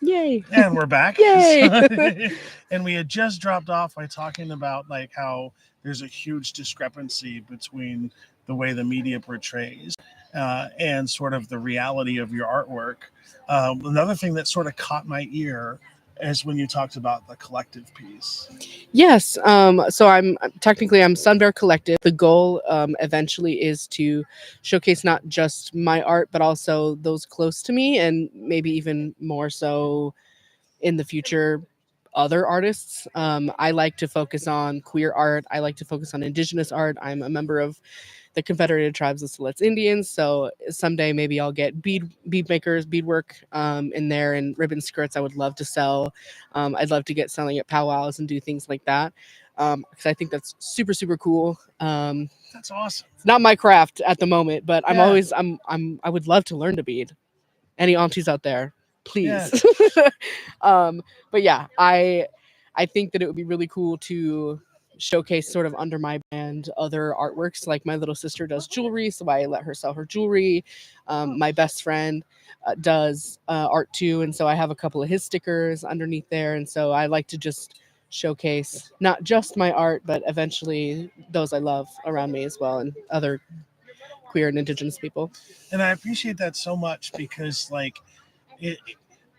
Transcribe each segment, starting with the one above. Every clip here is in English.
Yay. And we're back. Yay. And we had just dropped off by talking about like how there's a huge discrepancy between the way the media portrays and sort of the reality of your artwork. Another thing that sort of caught my ear is when you talked about the collective piece. Yes. So I'm Sun Bear Collective. The goal eventually is to showcase not just my art, but also those close to me, and maybe even more so in the future, other artists. I like to focus on queer art. I like to focus on indigenous art. I'm a member of the Confederated Tribes of Siletz Indians, so someday maybe I'll get bead makers, beadwork in there, and ribbon skirts. I would love to sell. I'd love to get selling at powwows and do things like that, because I think that's super super cool. That's awesome. It's not my craft at the moment, but I'm Yeah. always I would love to learn to bead. Any aunties out there, please. Yeah. But yeah, I think that it would be really cool to showcase sort of under my brand other artworks. Like my little sister does jewelry, so I let her sell her jewelry. My best friend does art too, and so I have a couple of his stickers underneath there. And so I like to just showcase not just my art, but eventually those I love around me as well, and other queer and indigenous people. And I appreciate that so much because, like,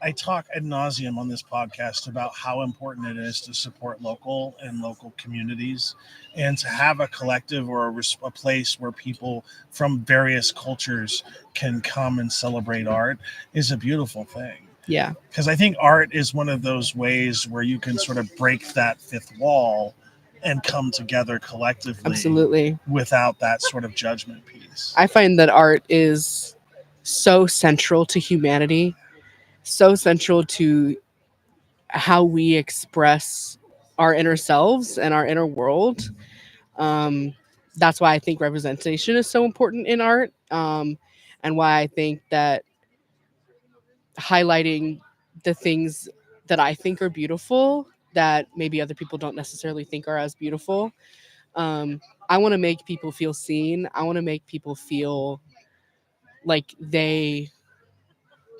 I talk ad nauseum on this podcast about how important it is to support local and local communities, and to have a collective or a place where people from various cultures can come and celebrate art is a beautiful thing. Yeah. Because I think art is one of those ways where you can sort of break that fifth wall and come together collectively. Absolutely. Without that sort of judgment piece. I find that art is so central to humanity, so central to how we express our inner selves and our inner world. Um, that's why I think representation is so important in art, and why I think that highlighting the things that I think are beautiful that maybe other people don't necessarily think are as beautiful. I want to make people feel seen. I want to make people feel like they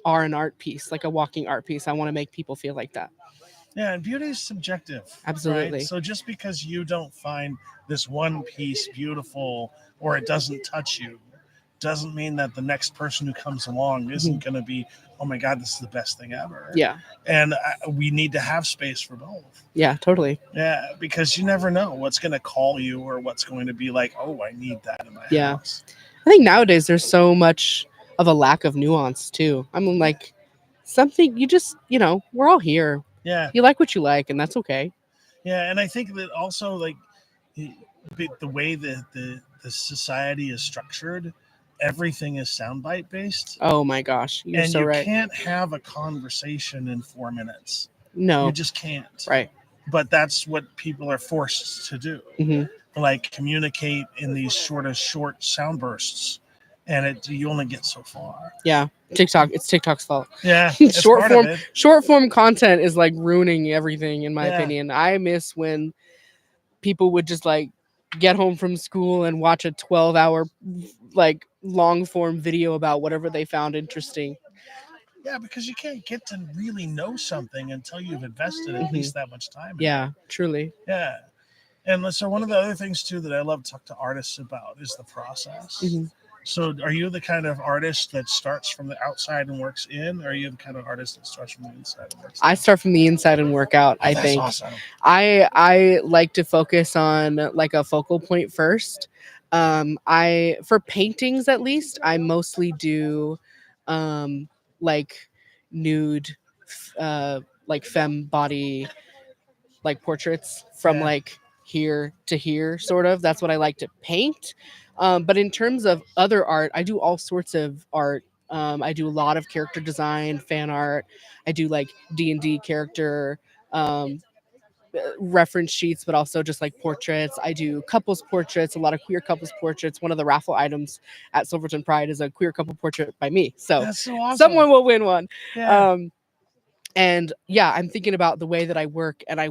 are an art piece, like a walking art piece. I want to make people feel like that. Yeah, and beauty is subjective. Absolutely. Right? So just because you don't find this one piece beautiful or it doesn't touch you, doesn't mean that the next person who comes along isn't going to be, oh my God, this is the best thing ever. Yeah. And we need to have space for both. Yeah, totally. Yeah, because you never know what's going to call you or what's going to be like, oh, I need that in my house. I think nowadays there's so much of a lack of nuance too. I mean, like, something you just, we're all here. Yeah. You like what you like, and that's okay. Yeah, and I think that also, like, the way that the society is structured, everything is soundbite based. Oh my gosh, you're and so you right. can't have a conversation in 4 minutes. No, You just can't. right. But that's what people are forced to do. Like communicate in these sort of short sound bursts, and you only get so far. Yeah, it's TikTok's fault. Yeah, short form content is like ruining everything, in my opinion. I miss when people would just like get home from school and watch a 12-hour like long form video about whatever they found interesting. Yeah, because you can't get to really know something until you've invested at least that much time. Yeah, truly. Yeah. And so one of the other things too that I love to talk to artists about is the process. So are you the kind of artist that starts from the outside and works in, or are you the kind of artist that starts from the inside and works in? I start from the inside and work out. I think awesome. I like to focus on like a focal point first. I for paintings at least, I mostly do like nude like femme body like portraits from like here to here, sort of. That's what I like to paint. But in terms of other art, I do all sorts of art. I do a lot of character design, fan art. I do like D&D character reference sheets, but also just like portraits. I do couples portraits, a lot of queer couples portraits. One of the raffle items at Silverton Pride is a queer couple portrait by me. So that's so awesome. Someone will win one. Yeah. And yeah, I'm thinking about the way that I work, and I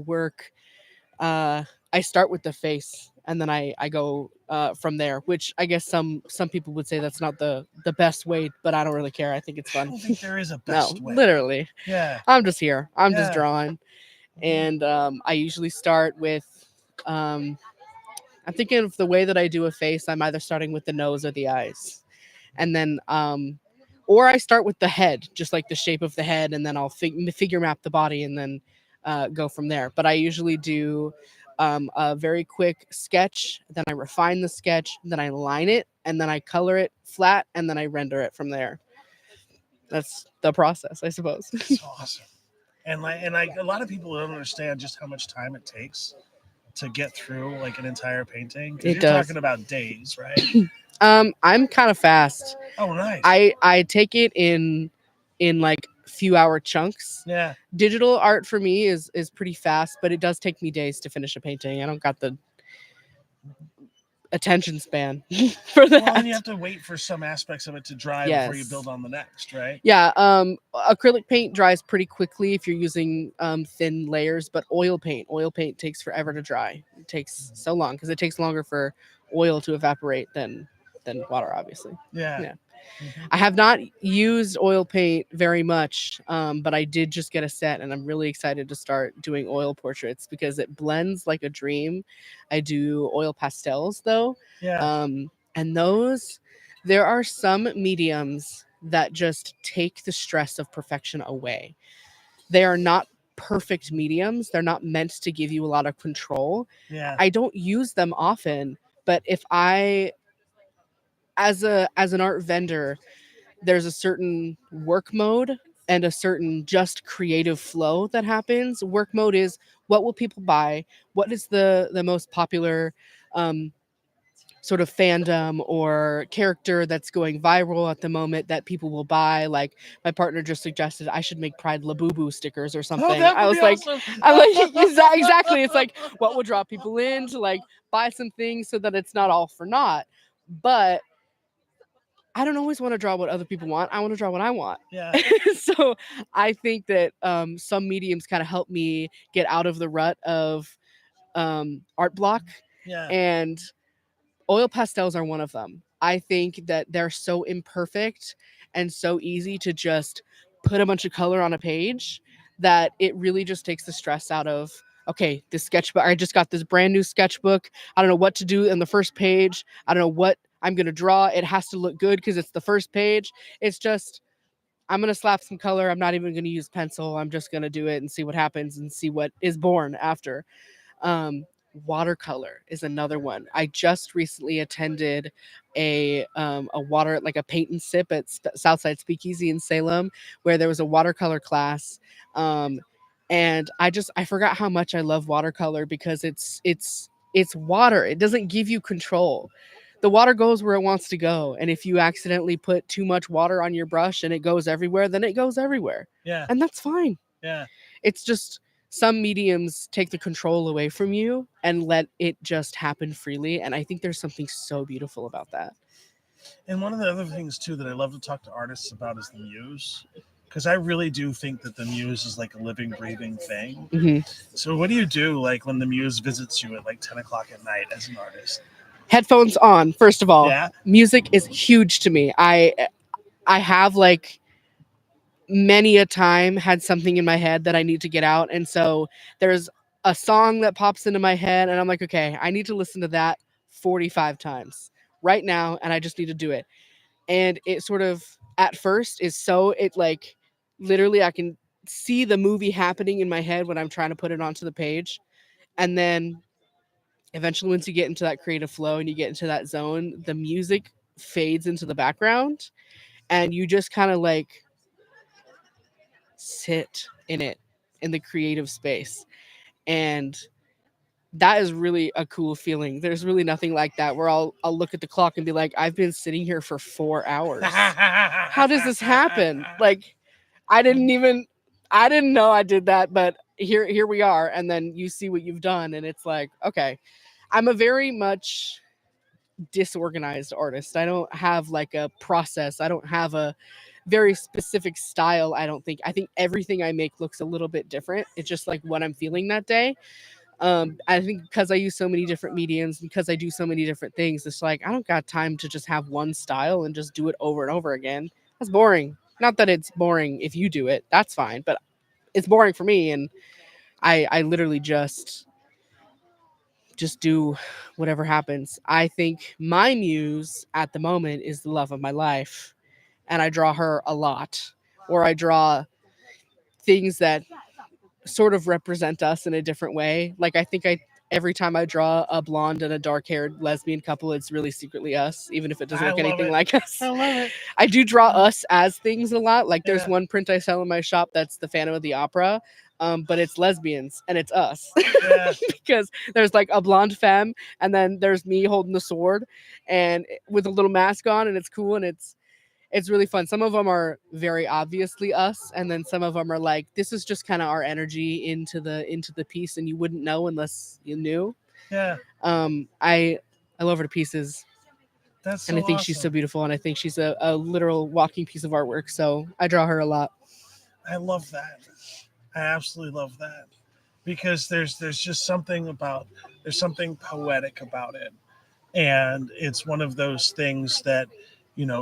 start with the face. and then I go from there, which I guess some people would say that's not the best way, but I don't really care. I think it's I fun. don't think there is a No, best way. literally, Yeah. I'm just here. I'm just Yeah. drawing, and I usually start with. I'm thinking of the way that I do a face. I'm either starting with the nose or the eyes, and then or I start with the head, just like the shape of the head, and then I'll figure map the body, and then go from there. But I usually do a very quick sketch, then I refine the sketch, then I line it, and then I color it flat, and then I render it from there. That's the process, I suppose. It's awesome. And a lot of people don't understand just how much time it takes to get through like an entire painting. Because It you're does. talking about days, right? I'm kind of fast. Oh, nice. I take it in like few hour chunks. Yeah. Digital art for me is pretty fast, but it does take me days to finish a painting. I don't got the attention span for that. Well, and you have to wait for some aspects of it to dry before you Yes. build on the next, right? Yeah, acrylic paint dries pretty quickly if you're using thin layers, but oil paint takes forever to dry. It takes so long because it takes longer for oil to evaporate than water, obviously. Yeah. Yeah. I have not used oil paint very much, but I did just get a set, and I'm really excited to start doing oil portraits because it blends like a dream. I do oil pastels though, Yeah. and those there are some mediums that just take the stress of perfection away. They are not perfect mediums. They're not meant to give you a lot of control. Yeah. I don't use them often, but if I as an art vendor, there's a certain work mode and a certain just creative flow that happens. Work mode is what will people buy? What is the most popular um, sort of fandom or character that's going viral at the moment that people will buy? Like my partner just suggested I should make Pride Labubu stickers or something. Oh, that I would was be like, awesome. I'm like exactly. It's like what will draw people in to like buy some things so that it's not all for naught. But I don't always want to draw what other people want. I want to draw what I want. Yeah. So I think that some mediums kind of help me get out of the rut of art block, Yeah. and oil pastels are one of them. I think that they're so imperfect and so easy to just put a bunch of color on a page that it really just takes the stress out of, okay, this sketchbook, I just got this brand new sketchbook. I don't know what to do in the first page. I don't know what I'm going to draw. It has to look good because it's the first page. It's just, I'm going to slap some color. I'm not even going to use pencil. I'm just going to do it and see what happens and see what is born after. Um, Watercolor is another one. I just recently attended a water like a paint and sip at Southside Speakeasy in Salem, where there was a watercolor class, um, and I forgot how much I love watercolor because it's water. It doesn't give you control. The water goes where it wants to go, and if you accidentally put too much water on your brush and it goes everywhere, then it goes everywhere, Yeah. and that's fine. Yeah. It's just some mediums take the control away from you and let it just happen freely. And I think there's something so beautiful about that. And one of the other things too that I love to talk to artists about is the muse, because I really do think that the muse is like a living, breathing thing. Hmm. So what do you do like when the muse visits you at like 10 o'clock at night as an artist? Headphones on, first of all. Yeah. Music is huge to me. I have like many a time had something in my head that I need to get out. And so there's a song that pops into my head and I'm like, okay, I need to listen to that 45 times right now and I just need to do it. And it sort of at first is so it like literally I can see the movie happening in my head when I'm trying to put it onto the page. And then eventually once you get into that creative flow and you get into that zone, the music fades into the background and you just kind of like sit in it in the creative space. And that is really a cool feeling. There's really nothing like that where I'll look at the clock and be like, I've been sitting here for 4 hours. How does this happen? Like I didn't know I did that, but here we are. And then you see what you've done and it's like, okay. I'm a very much disorganized artist. I don't have like a process. I don't have a very specific style. I don't think. I think everything I make looks a little bit different. It's just like what I'm feeling that day. I think because I use so many different mediums, because I do so many different things, it's like I don't got time to just have one style and just do it over and over again. That's boring. Not that it's boring if you do it, that's fine, but it's boring for me. And I literally just do whatever happens. I think my muse at the moment is the love of my life, and I draw her a lot, or I draw things that sort of represent us in a different way. Like I think I every time I draw a blonde and a dark-haired lesbian couple, it's really secretly us, even if it doesn't I look love anything it. like us. I love it. I do draw us as things a lot. Like there's Yeah. one print I sell in my shop that's the Phantom of the Opera, but it's lesbians and it's us. Yeah. Because there's like a blonde femme and then there's me holding the sword and with a little mask on, and it's cool, and it's really fun. Some of them are very obviously us, and then some of them are like this is just kind of our energy into the piece, and you wouldn't know unless you knew. Yeah. I love her to pieces, That's and so I think she's so awesome. beautiful, and I think she's a literal walking piece of artwork. So I draw her a lot. I love that. I absolutely love that because there's just something about there's something poetic about it, and it's one of those things that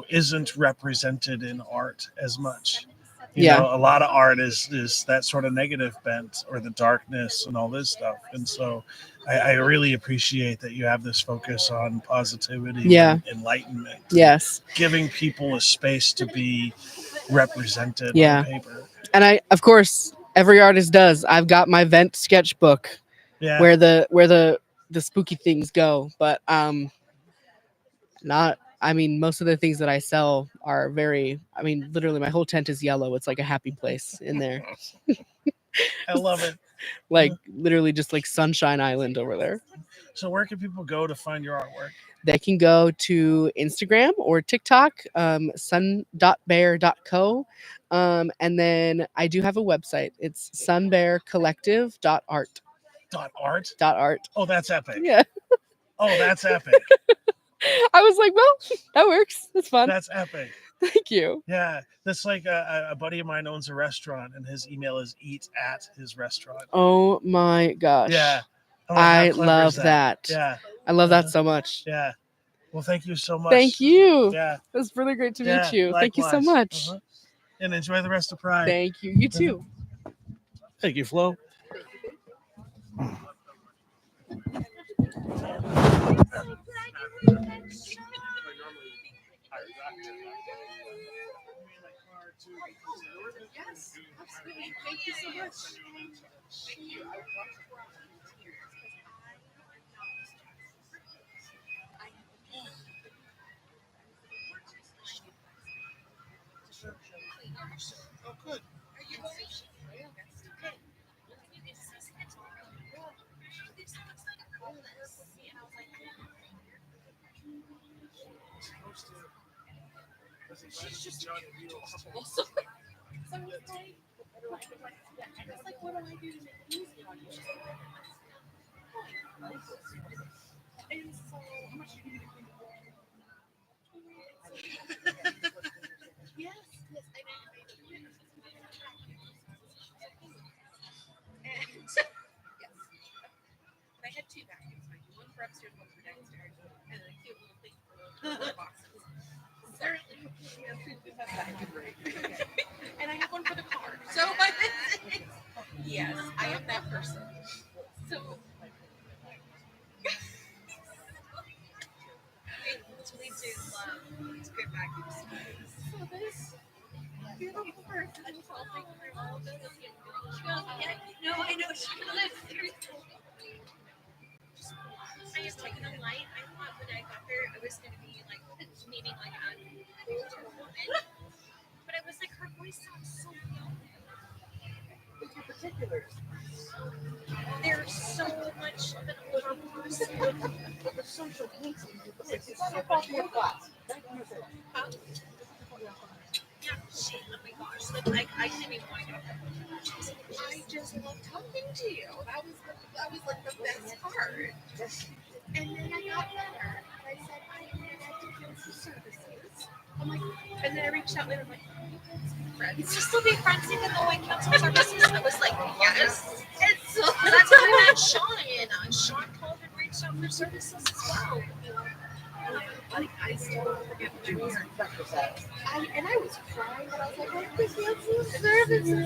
isn't represented in art as much. Yeah. A lot of art is that sort of negative bent or the darkness and all this stuff, and so I really appreciate that you have this focus on positivity Yeah. and enlightenment, and Yes. giving people a space to be represented Yeah. on paper. And I, of course, every artist does. I've got my vent sketchbook Yeah. where the spooky things go, but not. I mean, most of the things that I sell are very. I mean, literally, my whole tent is yellow. It's like a happy place in there. I love it. Like literally, just like Sunshine Island over there. So where can people go to find your artwork? They can go to Instagram or TikTok, sun.bear.co. And then I do have a website. It's sunbearcollective.art. Art. Art. Oh, that's epic. Yeah. Oh, that's epic. I was like, well, that works. That's fun. That's epic. Thank you. Yeah, that's like a buddy of mine owns a restaurant, and his email is eat at his restaurant. Oh my gosh. Yeah. I'm like, I how clever love is that. Yeah. I love that Uh-huh. so much. Yeah. Well, thank you so much. Thank you. Yeah. It was really great to Yeah, meet you. Thank you so likewise. much. Uh-huh. And enjoy the rest of Pride. Thank you. You too. Thank you, Flo. Yes, absolutely. Thank you so much. Thank you. Oh, good.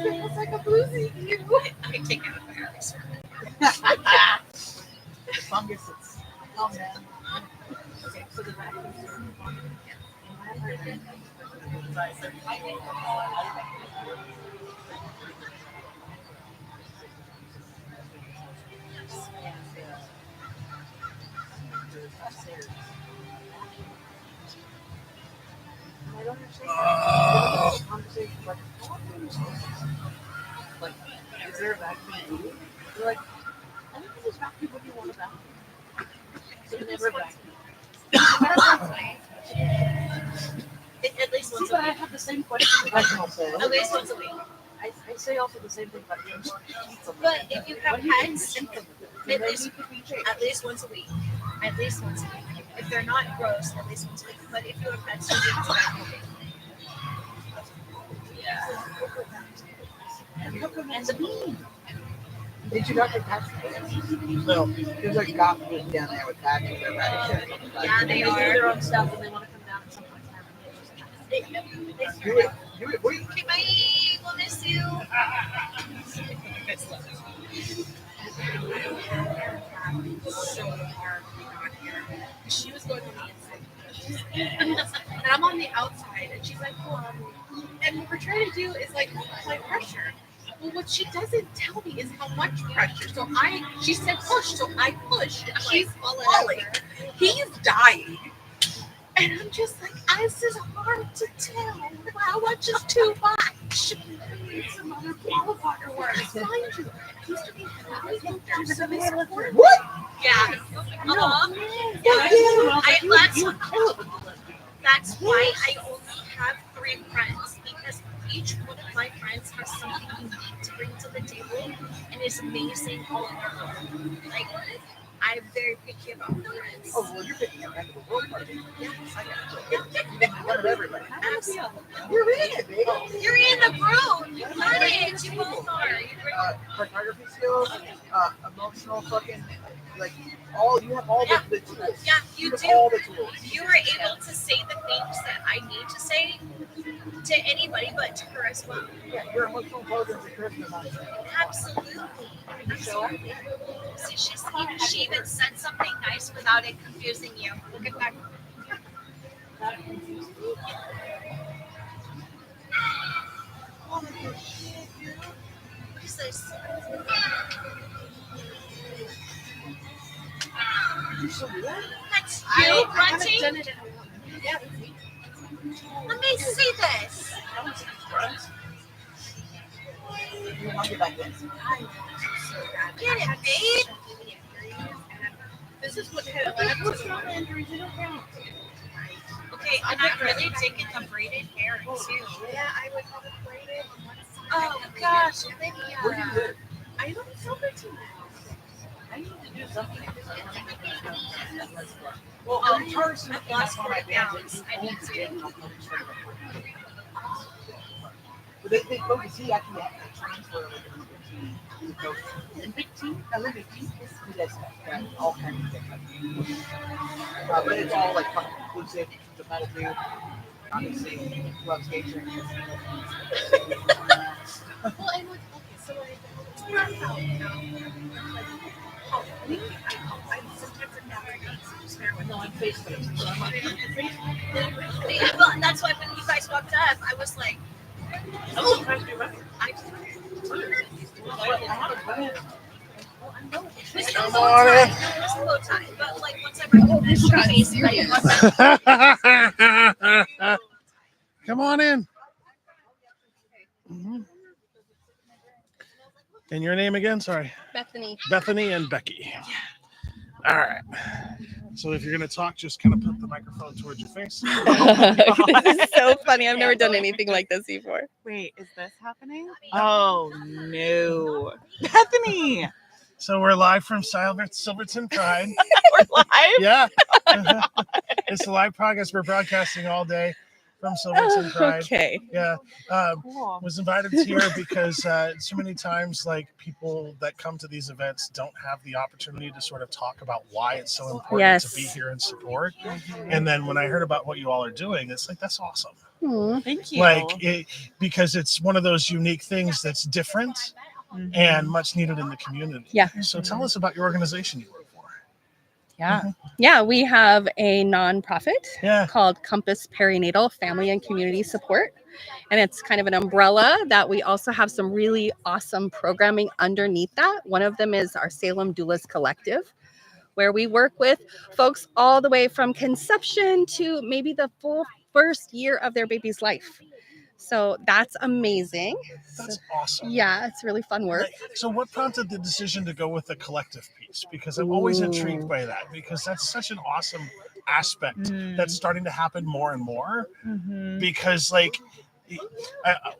It's like a bluesy view. I take it with my arms. As long as it's. Oh man. Okay, so the back I don't understand. Conversation like, is there a vacuum? You're like, I don't think there's vacuum when you want a vacuum. So never vacuum. At least once a But I week. have the same question. At least once a week. I say also the same thing about pets. But if you have pets, at least once a week. At least once a week. If they're not gross, at least once a week. But if you have pets, you need to vacuum. And the bean. Did you not get pets? No, there's like goblins down there with pets and they're right. Yeah, they do are. their own stuff and they want to come down at some point in time. Do it. Do it. Wait. Okay, bye. We'll miss you. So hard she was going on the inside. And I'm on the outside, and she's like, well, and what we're trying to do is like apply pressure. Well, what she doesn't tell me is how much pressure. So she said push, so I push, and she's falling. He's dying. And I'm just like, this is hard to tell. How much is too much? Some other qualifier words. Mind you, it used to be What? Yeah. That's why I only have 3 friends, because each one of my friends has something unique to bring to the table and is amazing all on their own. Like, I'm very picky about my friends. Oh, well, you're picking up end of the world party. Yes, I got you. You love everybody. You're in it, baby. You're in the group. You got it. You both are. Photography skills, emotional fucking, like, you have all the tools. Yeah, you have do. all the tools. You were able to say the things that I need to say to anybody, but to her as well. Yeah, your emotional intelligence and charisma mindset. Absolutely. Absolutely. See, she even said something nice without it confusing you. Look at that. What is this? That's you grunting? Let me see this. Get it, babe. This is what injuries don't count. Okay, and I'm really digging the braided hair too. Yeah, I would have it braided on one side. Oh gosh, Lydia. I don't know her too now. I need to do something. Well, I've lost 40 pounds. I need to. But they focus, he actually transfer to the coach. Olympic team, he does all kinds of things. But it's all like fucking inclusive, the metal dude, obviously, love skating. Well, and like, okay, so like, sometimes I'm never No, on Facebook. Well, and that's why when you guys walked up, I was like, oh, I Come on in. low tie, but like once I bring this showcase, Come on in. Mm-hmm. And your name again? Sorry. Bethany and Becky. All right. So if you're going to talk, just kind of put the microphone towards your face. This is so funny. I've never done anything like this before. Wait, is this happening? Oh, no. Bethany! So we're live from Silverton Pride. We're live? Yeah. It's a live podcast. We're broadcasting all day from Silverton Pride. Okay. Yeah. Cool. Was invited here because so many times, like, people that come to these events don't have the opportunity to sort of talk about why it's so important to be here and support. And then when I heard about what you all are doing, it's like, that's awesome. Aw. Thank you. Like because it's one of those unique things that's different and much needed in the community. Yeah. So tell us about your organization you work for. Yeah. Yeah, we have a nonprofit Yeah. called Compass Perinatal Family and Community Support. And it's kind of an umbrella that we also have some really awesome programming underneath that. One of them is our Salem Doulas Collective, where we work with folks all the way from conception to maybe the full first year of their baby's life. So that's amazing. That's awesome. Yeah, it's really fun work. So what prompted the decision to go with the collective piece? Because I'm always intrigued by that, because that's such an awesome aspect that's starting to happen more and more. Because like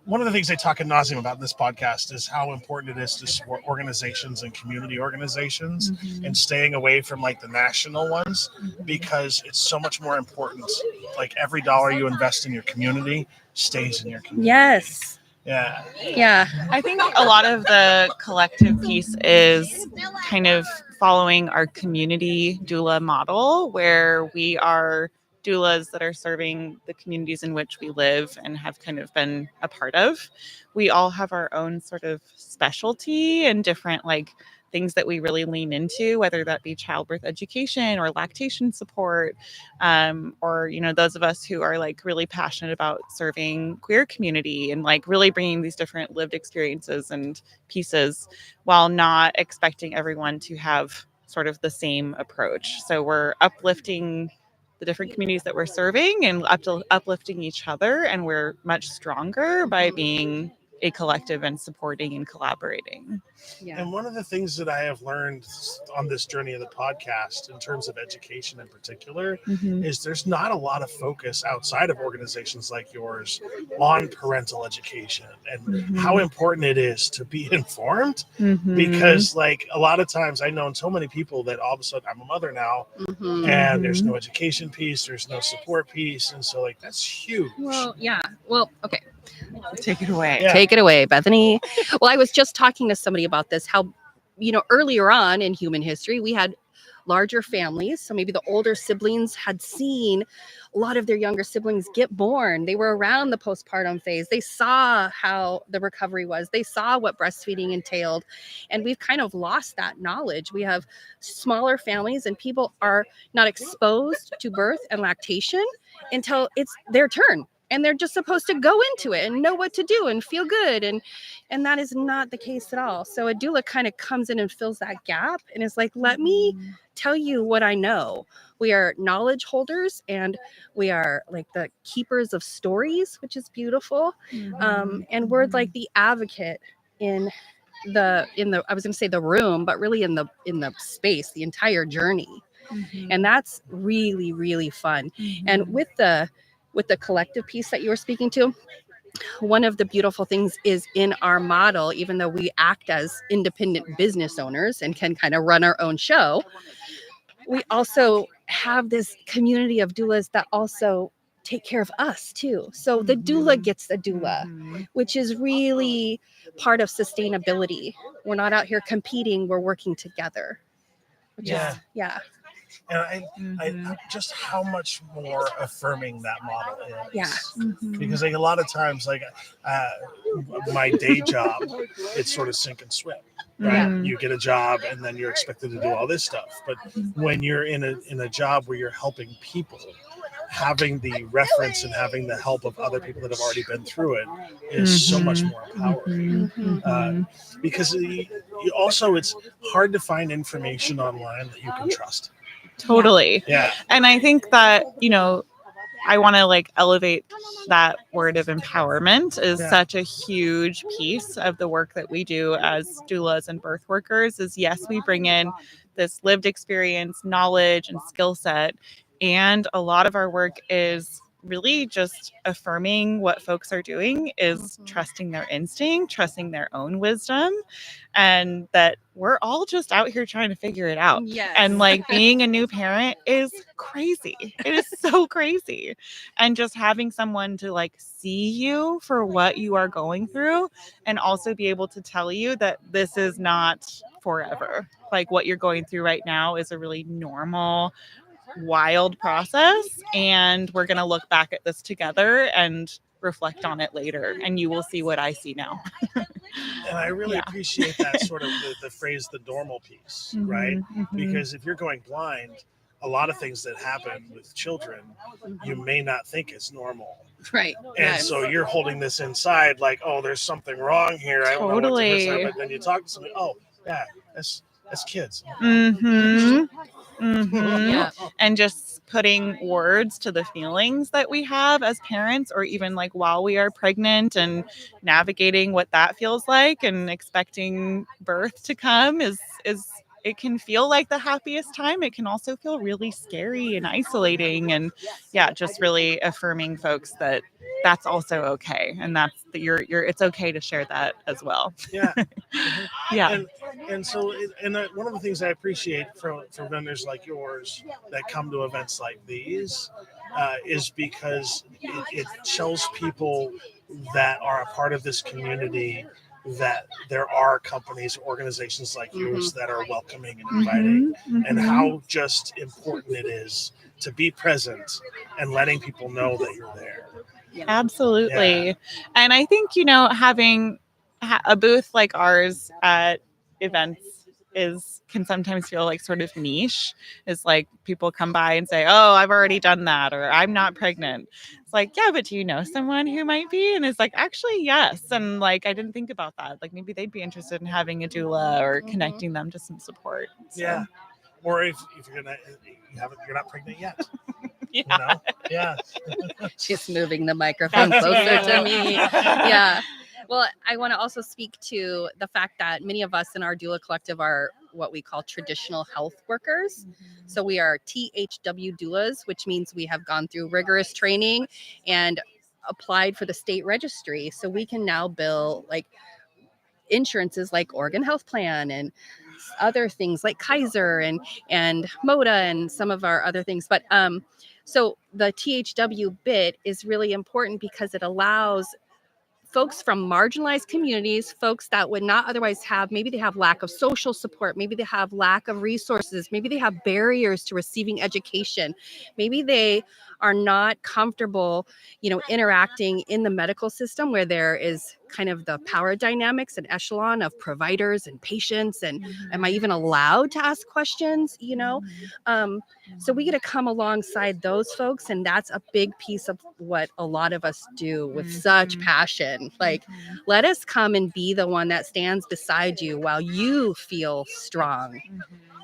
one of the things I talk ad nauseum about in this podcast is how important it is to support organizations and community organizations and staying away from like the national ones, because it's so much more important. Like every dollar you invest in your community stays in your community. Yes. Yeah. Yeah. I think a lot of the collective piece is kind of following our community doula model, where we are doulas that are serving the communities in which we live and have kind of been a part of. We all have our own sort of specialty and different like things that we really lean into, whether that be childbirth education or lactation support, or, you know, those of us who are like really passionate about serving queer community and like really bringing these different lived experiences and pieces while not expecting everyone to have sort of the same approach. So we're uplifting the different communities that we're serving and uplifting each other, and we're much stronger by being a collective and supporting and collaborating. Yeah. And one of the things that I have learned on this journey of the podcast, in terms of education in particular, is there's not a lot of focus outside of organizations like yours on parental education and how important it is to be informed. Because like a lot of times I know so many people that all of a sudden I'm a mother now and there's no education piece, there's no support piece. And so like that's huge. Well, yeah. Well, okay. Take it away. Yeah. Take it away, Bethany. Well, I was just talking to somebody about this, how, you know, earlier on in human history, we had larger families. So maybe the older siblings had seen a lot of their younger siblings get born. They were around the postpartum phase. They saw how the recovery was. They saw what breastfeeding entailed. And we've kind of lost that knowledge. We have smaller families and people are not exposed to birth and lactation until it's their turn. And they're just supposed to go into it and know what to do and feel good. And that is not the case at all. So a doula kind of comes in and fills that gap and is like, let me tell you what I know. We are knowledge holders and we are like the keepers of stories, which is beautiful. And we're like the advocate in the I was going to say the room, but really in the space, the entire journey. And that's really, really fun. And with the collective piece that you were speaking to, one of the beautiful things is in our model, even though we act as independent business owners and can kind of run our own show, we also have this community of doulas that also take care of us too. So the doula gets the doula, which is really part of sustainability. We're not out here competing, we're working together. Yeah. Yeah. And I just how much more affirming that model is. Yeah. Because like a lot of times, like my day job, it's sort of sink and swim. Right? You get a job and then you're expected to do all this stuff. But when you're in a job where you're helping people, having the reference and having the help of other people that have already been through it is so much more empowering. Because also it's hard to find information online that you can trust. Totally. Yeah. And I think that, you know, I want to like elevate that word of empowerment is such a huge piece of the work that we do as doulas and birth workers. Is yes, we bring in this lived experience, knowledge, and skill set. And a lot of our work is really just affirming what folks are doing, is trusting their instinct, trusting their own wisdom, and that we're all just out here trying to figure it out. Yes. And like being a new parent is crazy. It is so crazy. And just having someone to like see you for what you are going through and also be able to tell you that this is not forever. Like what you're going through right now is a really normal wild process, and we're going to look back at this together and reflect on it later, and you will see what I see now. And I really appreciate that sort of the phrase, the normal piece, right? Because if you're going blind, a lot of things that happen with children, you may not think is normal. Right. And so you're holding this inside like, oh, there's something wrong here. I don't know what to do. But then you talk to somebody, oh, yeah, that's kids. Yeah. And just putting words to the feelings that we have as parents, or even like while we are pregnant, and navigating what that feels like and expecting birth to come is it can feel like the happiest time. It can also feel really scary and isolating, and just really affirming folks that that's also okay, and that's that you're it's okay to share that as well. And so one of the things I appreciate from vendors like yours that come to events like these is because it shows people that are a part of this community that there are companies, organizations like yours that are welcoming and inviting, and how just important it is to be present and letting people know that you're there. Absolutely. And I think, having a booth like ours at events can sometimes feel like sort of niche. It's like people come by and say, oh, I've already done that, or I'm not pregnant. It's like, yeah, but do you know someone who might be? And it's like, actually, yes. And like, I didn't think about that. Like maybe they'd be interested in having a doula or connecting them to some support. So. Yeah. Or if you're not pregnant yet. She's moving the microphone closer to me. Yeah. Well, I want to also speak to the fact that many of us in our doula collective are what we call traditional health workers. So we are THW doulas, which means we have gone through rigorous training and applied for the state registry. So we can now bill like insurances like Oregon Health Plan and other things like Kaiser and MODA and some of our other things. But so the THW bit is really important because it allows folks from marginalized communities, folks that would not otherwise have, maybe they have lack of social support, maybe they have lack of resources, maybe they have barriers to receiving education, maybe they are not comfortable, interacting in the medical system where there is kind of the power dynamics and echelon of providers and patients, and am I even allowed to ask questions, so we get to come alongside those folks, and that's a big piece of what a lot of us do with such passion. Like, let us come and be the one that stands beside you while you feel strong,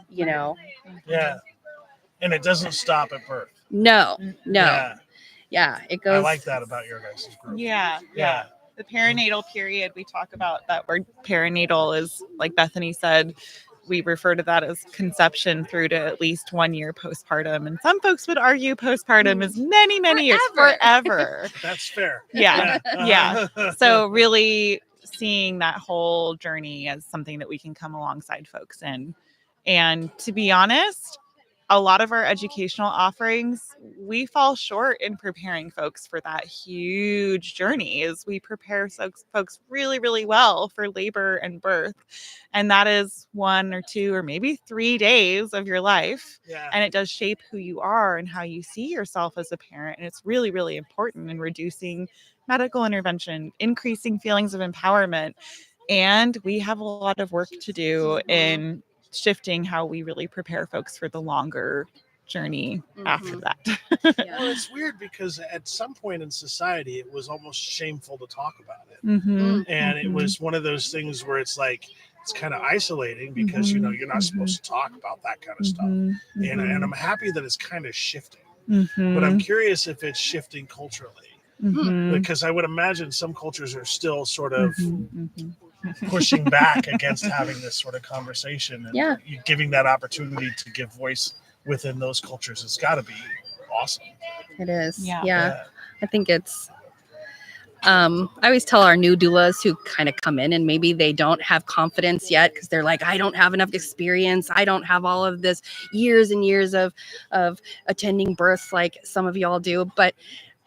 Yeah. And it doesn't stop at birth. No. Yeah, it goes. I like that about your guys' group. Yeah. The perinatal period, we talk about that word perinatal is, like Bethany said, we refer to that as conception through to at least 1 year postpartum. And some folks would argue postpartum is many, many years, forever. That's fair. Yeah. So really seeing that whole journey as something that we can come alongside folks in. And to be honest, a lot of our educational offerings, we fall short in preparing folks for that huge journey. As we prepare folks really, really well for labor and birth. And that is 1 or 2 or maybe 3 days of your life. And it does shape who you are and how you see yourself as a parent. And it's really, really important in reducing medical intervention, increasing feelings of empowerment. And we have a lot of work to do in shifting how we really prepare folks for the longer journey after that. Well, it's weird because at some point in society, it was almost shameful to talk about it. And it was one of those things where it's like, it's kind of isolating because, you're not supposed to talk about that kind of stuff. And I'm happy that it's kind of shifting. But I'm curious if it's shifting culturally. Because I would imagine some cultures are still sort of pushing back against having this sort of conversation, and giving that opportunity to give voice within those cultures. It's got to be awesome. It is. Yeah. I think it's I always tell our new doulas who kind of come in and maybe they don't have confidence yet because they're like, I don't have enough experience, I don't have all of this years and years of attending births like some of y'all do, but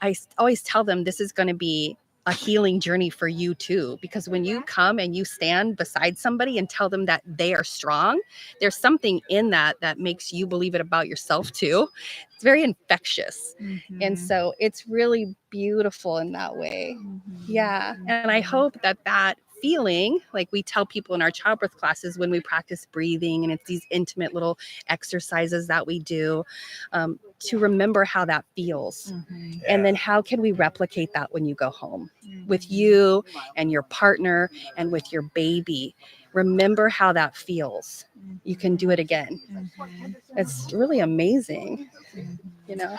I always tell them this is going to be a healing journey for you too, because when you come and you stand beside somebody and tell them that they are strong, there's something in that that makes you believe it about yourself too. It's very infectious. And so it's really beautiful in that way. Yeah. And I hope that that feeling, like we tell people in our childbirth classes when we practice breathing, and it's these intimate little exercises that we do, to remember how that feels. And then how can we replicate that when you go home with you and your partner and with your baby? Remember how that feels. You can do it again. It's really amazing, you know?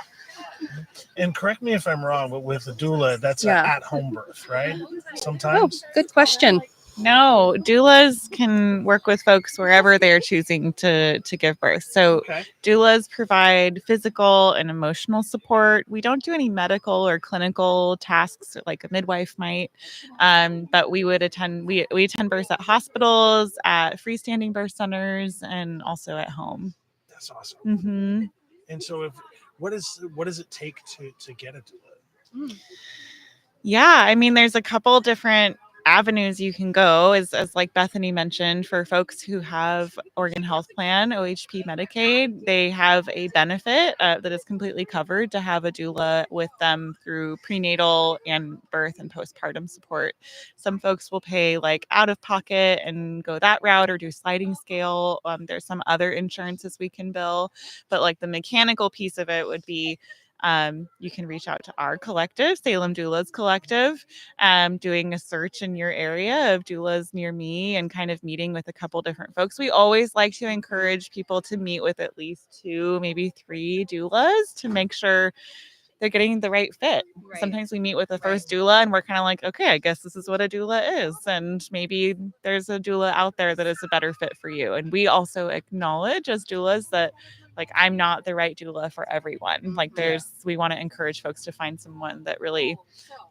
And correct me if I'm wrong, but with the doula, that's Yeah. an at-home birth, right? Oh, Sometimes. good question. No, doulas can work with folks wherever they're choosing to give birth. So Okay. doulas provide physical and emotional support. We don't do any medical or clinical tasks like a midwife might, but we attend births at hospitals, at freestanding birth centers, and also at home. That's awesome. Mm-hmm. And so, what does it take to get a doula? Yeah, I mean, there's a couple different avenues you can go, as like Bethany mentioned. For folks who have Oregon Health Plan, OHP Medicaid, they have a benefit that is completely covered to have a doula with them through prenatal and birth and postpartum support. Some folks will pay like out of pocket and go that route, or do sliding scale. There's some other insurances we can bill, but like the mechanical piece of it would be, you can reach out to our collective, Salem Doulas Collective, doing a search in your area of doulas near me and kind of meeting with a couple different folks. We always like to encourage people to meet with at least 2, maybe 3 doulas to make sure they're getting the right fit. Right. Sometimes we meet with the first doula and we're kind of like, okay, I guess this is what a doula is. And maybe there's a doula out there that is a better fit for you. And we also acknowledge as doulas that, like, I'm not the right doula for everyone. Like we want to encourage folks to find someone that really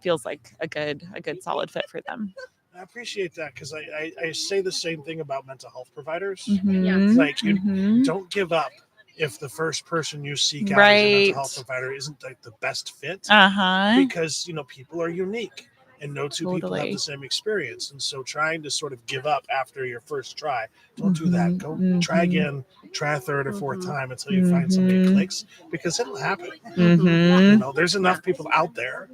feels like a good solid fit for them. I appreciate that, because I say the same thing about mental health providers. Mm-hmm. Like, you don't give up if the first person you seek out as a mental health provider isn't like the best fit, because people are unique and no two people have the same experience. And so trying to sort of give up after your first try, don't do that. Go try again, try a third or fourth time until you find somebody that clicks, because it'll happen. There's enough people out there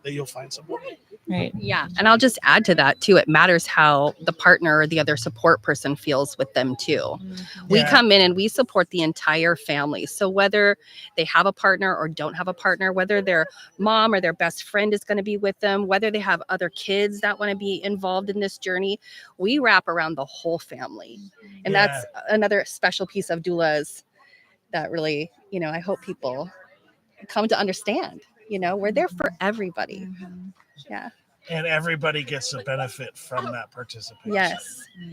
that you'll find someone. Right. Yeah. And I'll just add to that too. It matters how the partner or the other support person feels with them too. We come in and we support the entire family. So whether they have a partner or don't have a partner, whether their mom or their best friend is going to be with them, whether they have other kids that want to be involved in this journey, we wrap around the whole family. And that's another special piece of doulas that really, I hope people come to understand. We're there for everybody. Yeah. And everybody gets a benefit from that participation.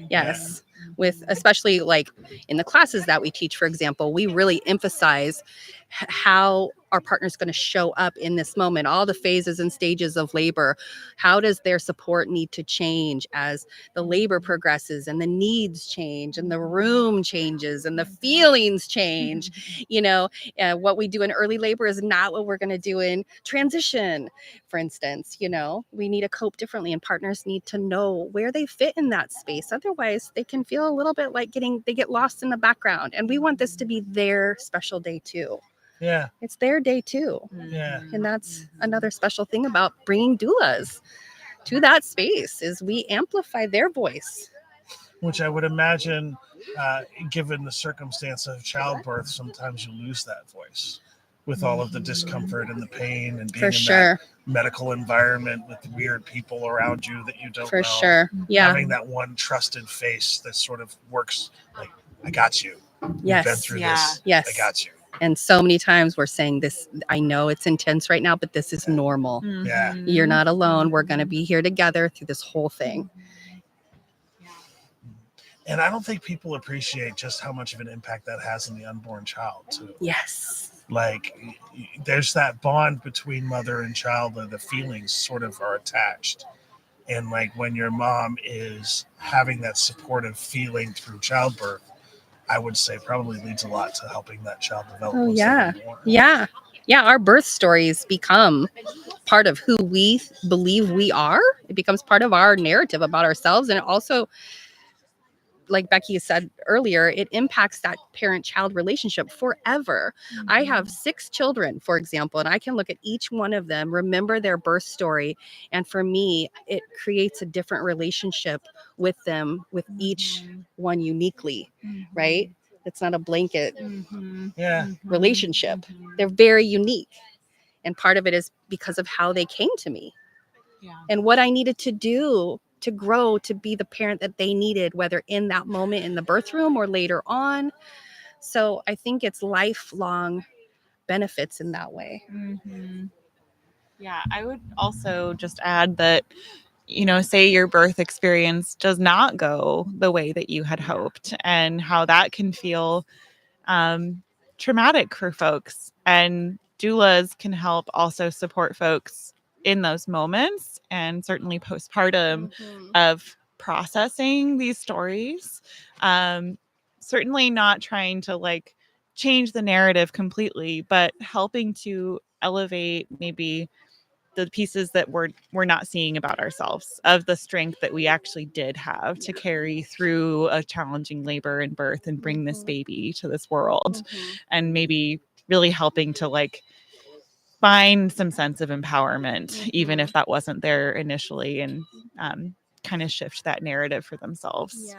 Yes. With especially like in the classes that we teach, for example, we really emphasize how our partner is going to show up in this moment, all the phases and stages of labor. How does their support need to change as the labor progresses and the needs change and the room changes and the feelings change? What we do in early labor is not what we're going to do in transition, for instance. We need to cope differently, and partners need to know where they fit in that space. Otherwise, they can feel a little bit like they get lost in the background. And we want this to be their special day too. Yeah. It's their day too. Yeah. And that's another special thing about bringing doulas to that space, is we amplify their voice. Which I would imagine, given the circumstance of childbirth, sometimes you lose that voice with all of the discomfort and the pain and being in that medical environment with weird people around you that you don't know. For sure. Yeah. Having that one trusted face that sort of works like, I got you. Yes. You've been through this. Yes. I got you. And so many times we're saying this, I know it's intense right now, but this is normal. Yeah. You're not alone. We're going to be here together through this whole thing. And I don't think people appreciate just how much of an impact that has on the unborn child too. Yes. Like, there's that bond between mother and child that the feelings sort of are attached. And like when your mom is having that supportive feeling through childbirth, I would say probably leads a lot to helping that child develop. Oh, yeah. Yeah. Yeah, our birth stories become part of who we believe we are. It becomes part of our narrative about ourselves. And it also, like Becky said earlier, it impacts that parent-child relationship forever. I have 6 children, for example, and I can look at each one of them, remember their birth story, and for me, it creates a different relationship with them, with each one uniquely, right? It's not a blanket Yeah. relationship. They're very unique. And part of it is because of how they came to me and what I needed to do to grow to be the parent that they needed, whether in that moment in the birth room or later on. So I think it's lifelong benefits in that way. Yeah, I would also just add that, say your birth experience does not go the way that you had hoped, and how that can feel traumatic for folks. And doulas can help also support folks in those moments, and certainly postpartum, of processing these stories. Certainly not trying to change the narrative completely, but helping to elevate maybe the pieces that we're not seeing about ourselves, of the strength that we actually did have to carry through a challenging labor and birth and bring this baby to this world, and maybe really helping to find some sense of empowerment, even if that wasn't there initially, and kind of shift that narrative for themselves.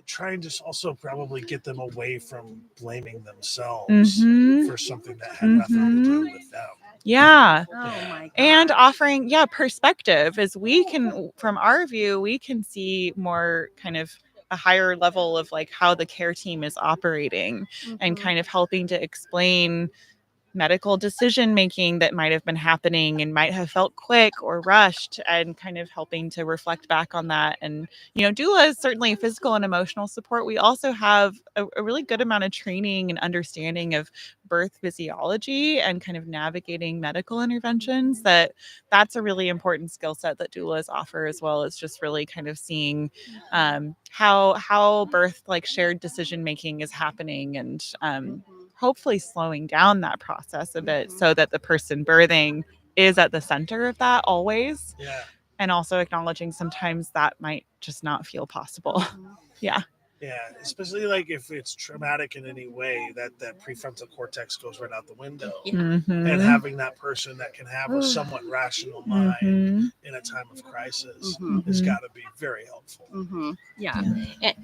Trying to also probably get them away from blaming themselves for something that had nothing to do with them. Yeah. Oh my God. And offering, perspective, as we can, from our view, we can see more kind of a higher level of how the care team is operating, and kind of helping to explain medical decision making that might have been happening and might have felt quick or rushed, and kind of helping to reflect back on that. And doula is certainly physical and emotional support. We also have a really good amount of training and understanding of birth physiology and kind of navigating medical interventions. That's a really important skill set that doulas offer, as well as just really kind of seeing how birth shared decision making is happening, and hopefully slowing down that process a bit, so that the person birthing is at the center of that always. Yeah. And also acknowledging sometimes that might just not feel possible. Yeah, especially if it's traumatic in any way, that prefrontal cortex goes right out the window. And having that person that can have a somewhat rational mind in a time of crisis has got to be very helpful. Yeah.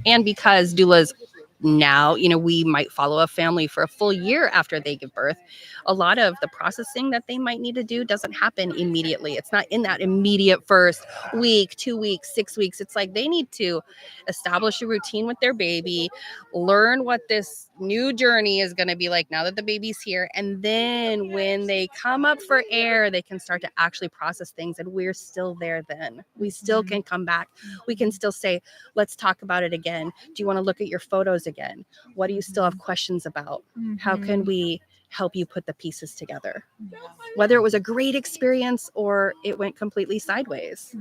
And because doulas now, we might follow a family for a full year after they give birth, a lot of the processing that they might need to do doesn't happen immediately. It's not in that immediate first week, 2 weeks, 6 weeks. It's they need to establish a routine with their baby, learn what this new journey is going to be like now that the baby's here. And then when they come up for air, they can start to actually process things. And we're still there then. We still can come back. We can still say, let's talk about it again. Do you want to look at your photos again? What do you still have questions about? How can we help you put the pieces together? Whether it was a great experience or it went completely sideways,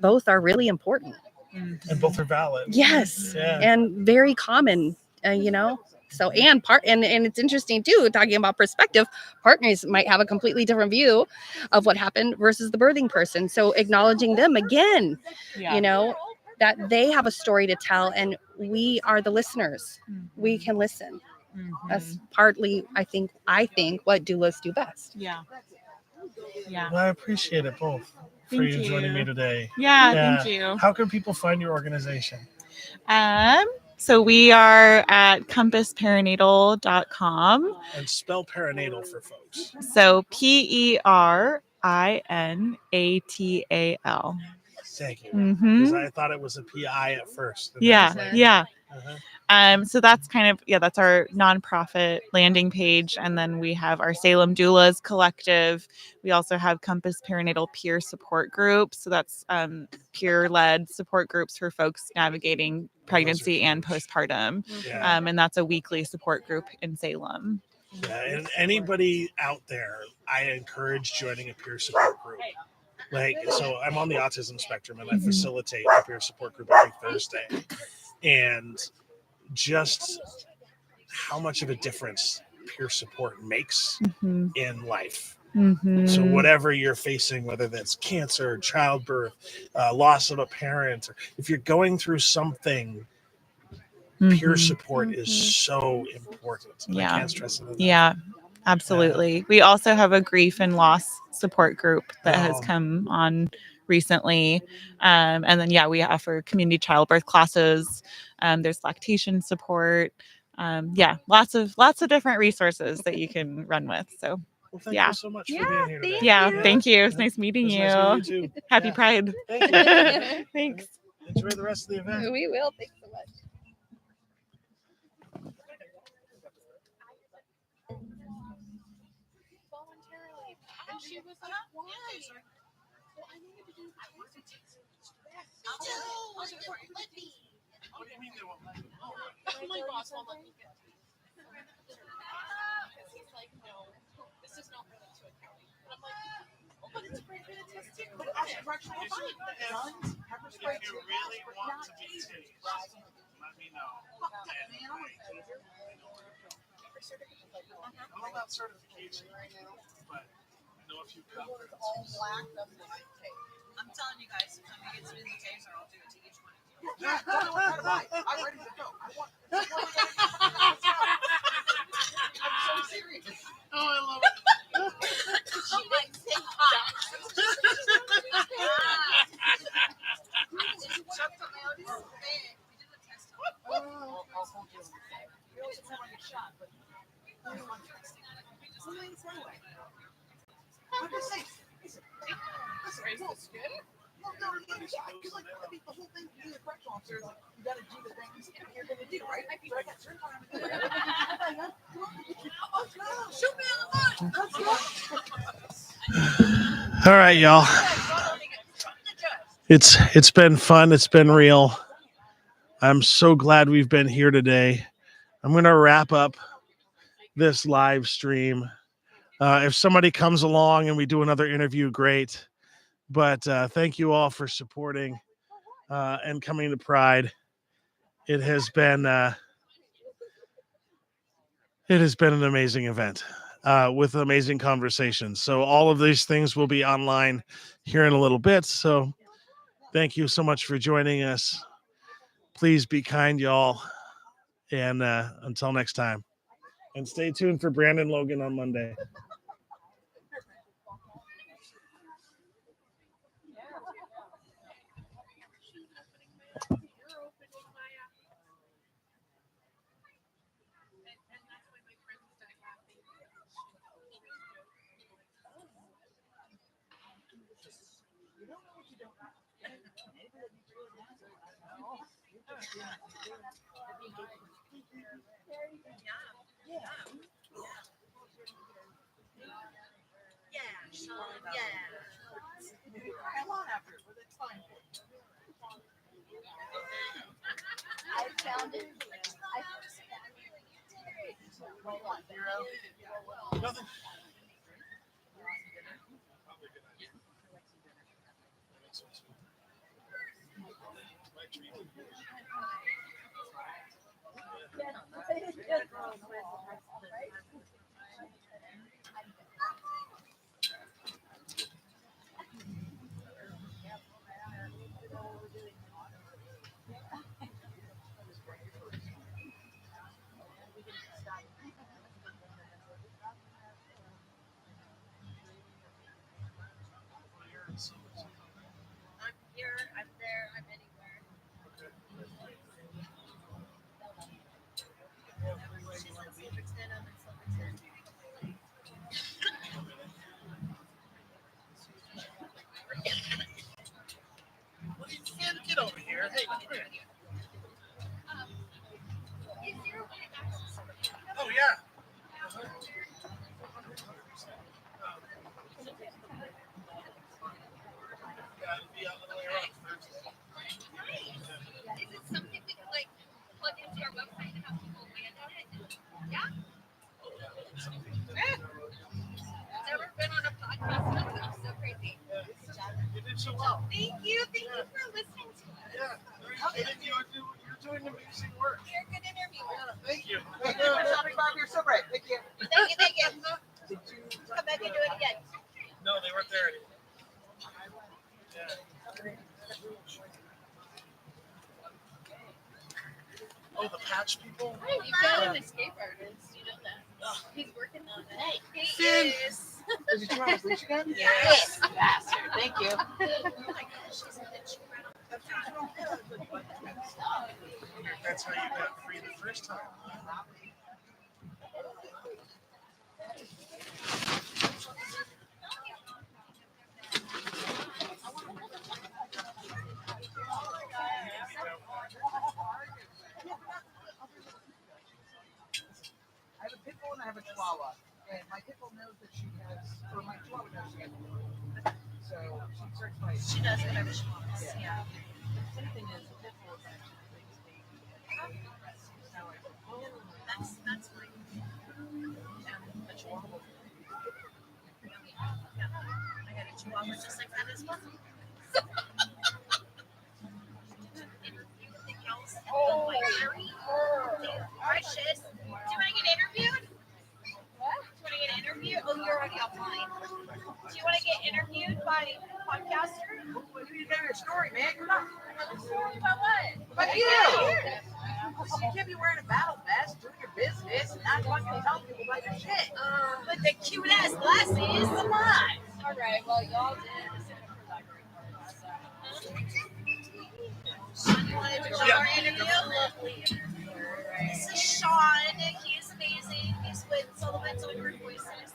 both are really important. And both are valid. Yes. Yeah. And very common, So, and it's interesting too, talking about perspective, partners might have a completely different view of what happened versus the birthing person. So acknowledging them again, that they have a story to tell, and we are the listeners. We can listen. That's partly, I think what doulas do best. Yeah. Well, I appreciate it both for you joining me today. Thank you. How can people find your organization? So we are at compassperinatal.com. And spell perinatal for folks. So PERINATAL. Thank you. Because I thought it was a PI at first. So that's that's our nonprofit landing page. And then we have our Salem Doulas Collective. We also have Compass Perinatal Peer Support Groups. So that's peer-led support groups for folks navigating pregnancy and postpartum. And that's a weekly support group in Salem. Yeah, and anybody out there, I encourage joining a peer support group. So I'm on the autism spectrum, and I facilitate a peer support group every Thursday. And just how much of a difference peer support makes Mhm. in life. Mhm. So whatever you're facing, whether that's cancer, childbirth, loss of a parent, or if you're going through something, peer Mhm. support is so important. Yeah. I can't stress it enough. Yeah, absolutely. We also have a grief and loss support group that has Oh. come on recently. And then, yeah, we offer community childbirth classes. There's lactation support. Yeah, lots of different resources that you can run with. So, Well, thank yeah. you so much Yeah, for being here today. thank Yeah, you. thank you. It's nice meeting It's you. nice meeting you too. Happy Yeah. Pride. Thank you. Thanks. Enjoy the rest of the event. We will. Thanks so much. Voluntarily. And she was like, why? Well, I needed to do the What do you mean they won't let you? My boss won't let me get he's like, no, this is not for them to account. And I'm like, oh, but it's great for the test too. But I should correction the fine. Guns, pepper spray, If you really want to be tased, let me know. I don't know about certification, but I know a few companies. I'm telling you guys, if somebody gets me in the taser, I'll do it to each one of you. Yeah, tell me what kind of bite. I'm ready to go. I want. I'm so serious. Oh, I love it. She likes TikTok. Chuck took me out his bed. We did a test on him. We always want to get shot, but I'm just saying. Listen, no, because like I mean, the whole thing being a correctional officer is like you got to do the things you're going to do, right? So I got certain time to do it. Shoot me in the foot. Let's go. All right, y'all. It's been fun. It's been real. I'm so glad we've been here today. I'm going to wrap up this live stream. If somebody comes along and we do another interview, great. But thank you all for supporting and coming to Pride. It has been an amazing event with amazing conversations. So all of these things will be online here in a little bit. So thank you so much for joining us. Please be kind, y'all. And until next time. And stay tuned for Brandon Logan on Monday. Come on after, but it's fine. I found it. Nothing. I'm here, I'm there, I'm anywhere. She's in Silverton, I'm in Silverton. Sam, get over here. Hey, come here. Oh, yeah. Is it something we could like plug into our website and have people land on it? Yeah? Never been on a podcast before. I'm so crazy. You did so well. Thank you for listening to us. Yeah. You're doing amazing work. You're a good interviewer. Thank you. Thank you for stopping by. We're so great. Thank you. Oh, the patch people? You got an escape artist, you know that. He's working on it. He Finn. is. Did you try to leash again? Yes. Bastard. Thank you. Oh my gosh, she's a bitch. That's how you got free the first time. I have a pit bull and I have a chihuahua. And my pit bull knows that she has, or my chihuahua knows she has a pit. So she starts by. She does whatever she wants. Yeah. The funny thing is, the pit bull is actually the biggest baby. That's fine. And the chihuahua. I got a chihuahua just like that as well. Anything else? Oh, precious. Do you want to get interviewed? What? Do you want to get interviewed? Oh, you're already offline. Do you want to get interviewed by podcaster? Well, you tell your story, man. Come on. Story about what? About you. You can't be wearing a battle vest, doing your business, and not fucking telling people about your shit. With the cute ass glasses. Come on. All right. Well, y'all did. Shawn, you want to do our interview? This is Shawn. He's amazing. He's with Sullivan's Unheard Voices.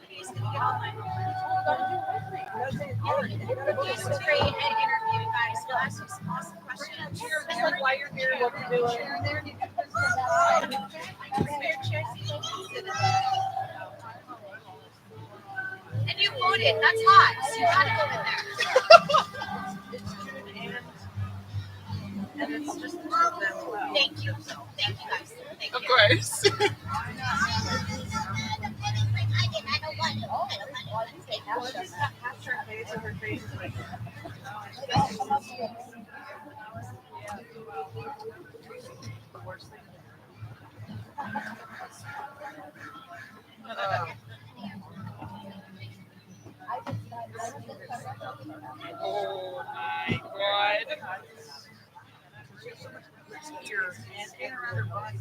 He's going to get all my He's great at interviewing guys. He'll ask you some awesome questions. Just like why you're here, what you're doing. And you voted. That's hot. So you gotta go in there. It's June and it's just the two of them. Thank you. Thank you guys. Thank you. Of course. Well, just half her face and her face is like. The worst thing. Oh my god. She has so much here and around her body.